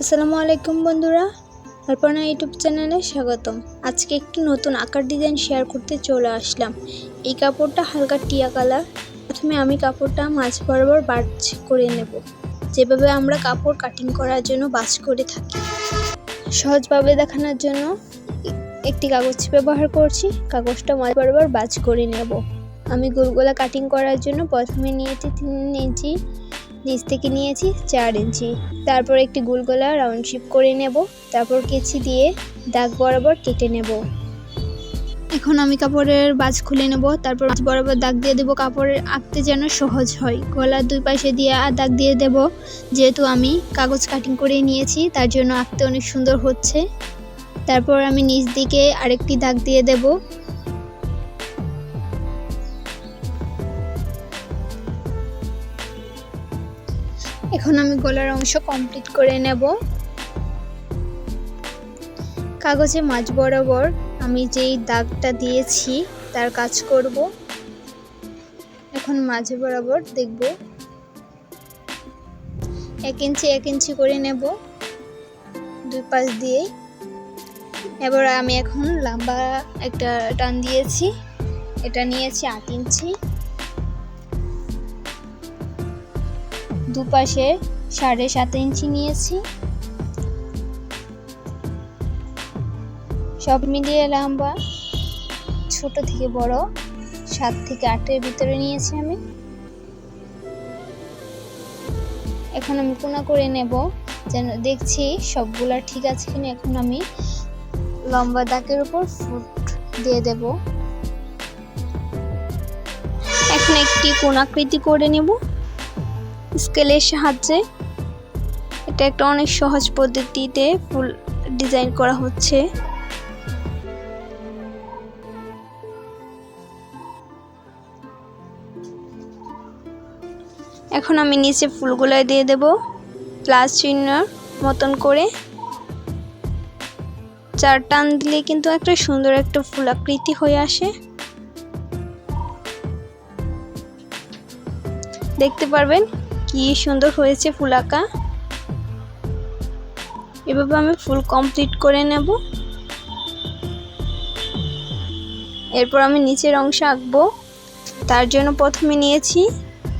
আসসালামু আলাইকুম বন্ধুরা, অর্পণা ইউটিউব চ্যানেলে স্বাগতম। আজকে একটি নতুন আঁকার ডিজাইন শেয়ার করতে চলে আসলাম। এই কাপড়টা হালকা টিয়া কালার। প্রথমে আমি কাপড়টা মাঝ বরাবর বাজ করে নেব, যেভাবে আমরা কাপড় কাটিং করার জন্য বাজ করে থাকি। সহজভাবে দেখানোর জন্য একটি কাগজ ব্যবহার করছি। কাগজটা মাঝ বরাবর বাজ করে নেব। আমি গোলগোলা কাটিং করার জন্য প্রথমে নিয়েছি 3 ইঞ্চি, নিচ থেকে নিয়েছি 4 ইঞ্চি। তারপর একটি গোলগোলা রাউন্ড শেপ করে নেব। তারপর কেচি দিয়ে দাগ বরাবর কেটে নেব। এখন আমি কাপড়ের বাজ খুলে নেব। তারপর বাজ বরাবর দাগ দিয়ে দেব, কাপড়ের আঁকতে যেন সহজ হয়। গলার দুই পাশে দিয়ে দাগ দিয়ে দেব। যেহেতু আমি কাগজ কাটিং করে নিয়েছি, তার জন্য আঁকতে অনেক সুন্দর হচ্ছে। তারপর আমি নিচ দিকে আরেকটি দাগ দিয়ে দেব। এখন আমি গলার অংশ কমপ্লিট করে নেব। কাগজে মাঝ বরাবর আমি যেই দাগটা দিয়েছি তার কাজ করব। এখন মাঝে বরাবর দেখব 1 ইঞ্চি 1 ইঞ্চি করে নেব দুই পাশ দিয়ে। এবার আমি এখন লম্বা একটা টান দিয়েছি, এটা নিয়েছি 8 ইঞ্চি। দুপাশে 7.5 ইঞ্চি নিয়েছি। সব মিলিয়ে লম্বা ছোট থেকে বড় 7 থেকে 8 এর ভিতরে নিয়েছি আমি। এখন আমি কোনা করে নেব, যেন দেখছি সবগুলা ঠিক আছে কিনা। এখন আমি লম্বা দাগের উপর ফুট দিয়ে দেব। এখন একটি কোণাকৃতি করে নেব স্কেলের সাহায্যে। এটা একটা অনেক সহজ পদ্ধতিতে ফুল ডিজাইন করা হচ্ছে। এখন আমি নিচে ফুলগুলো দিয়ে দেব প্লাস চিহ্নের মতন করে। 4 টান দিলে কিন্তু একটা সুন্দর একটা ফুলাকৃতি হয়ে আসে। দেখতে পারবেন কি সুন্দর হয়েছে ফুল আঁকা। এভাবে আমি ফুল কমপ্লিট করে নেব। এরপর আমি নিচের অংশ আঁকবো। তার জন্য প্রথমে নিয়েছি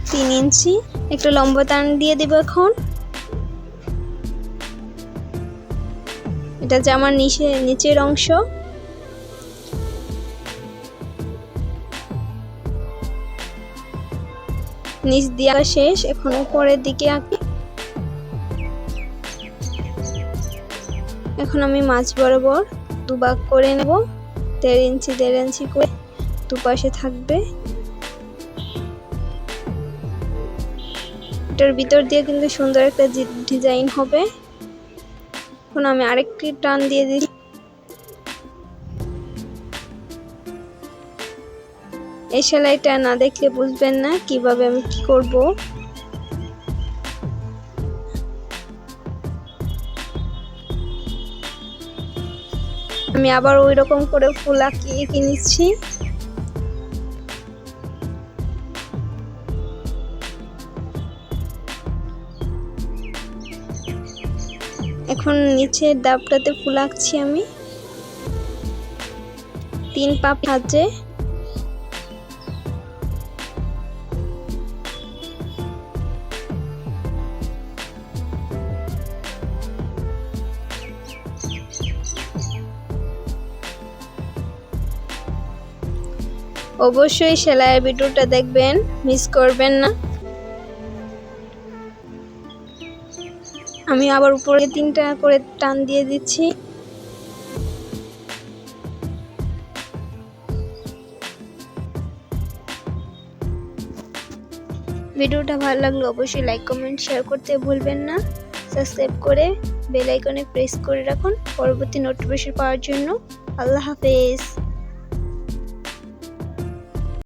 3 ইঞ্চি, একটা লম্বা টান দিয়ে দেব। এখন এটা জামার নিচের অংশ। নিচ দিয়ে শেষ। এখন উপরের দিকে আঁকি। এখন আমি মাঝ বরাবর দুভাগ করে নেব। 1.5 ইঞ্চি 1.5 ইঞ্চি করে দুপাশে থাকবে। এটার ভিতর দিয়ে কিন্তু সুন্দর একটা ডিজাইন হবে। এখন আমি আরেকটি টান দিয়ে দিই। এই সেলাইটা না দেখলে বুঝবেন না কিভাবে আমি কি করব। আমি আবার ওই রকম করে ফুল এঁকে নিচ্ছি। এখন নিচের দাবটাতে ফুল আঁকছি আমি 3 পা সাহায্যে। অবশ্যই সেলাইয়ের ভিডিওটা দেখবেন, মিস করবেন না। আমি আবার উপরে 3টা করে টান দিয়ে দিচ্ছি। ভিডিওটা ভালো লাগলে অবশ্যই লাইক কমেন্ট শেয়ার করতে ভুলবেন না। সাবস্ক্রাইব করে বেল আইকনে প্রেস করে রাখুন পরবর্তী নোটিফিকেশন পাওয়ার জন্য। আল্লাহ হাফেজ।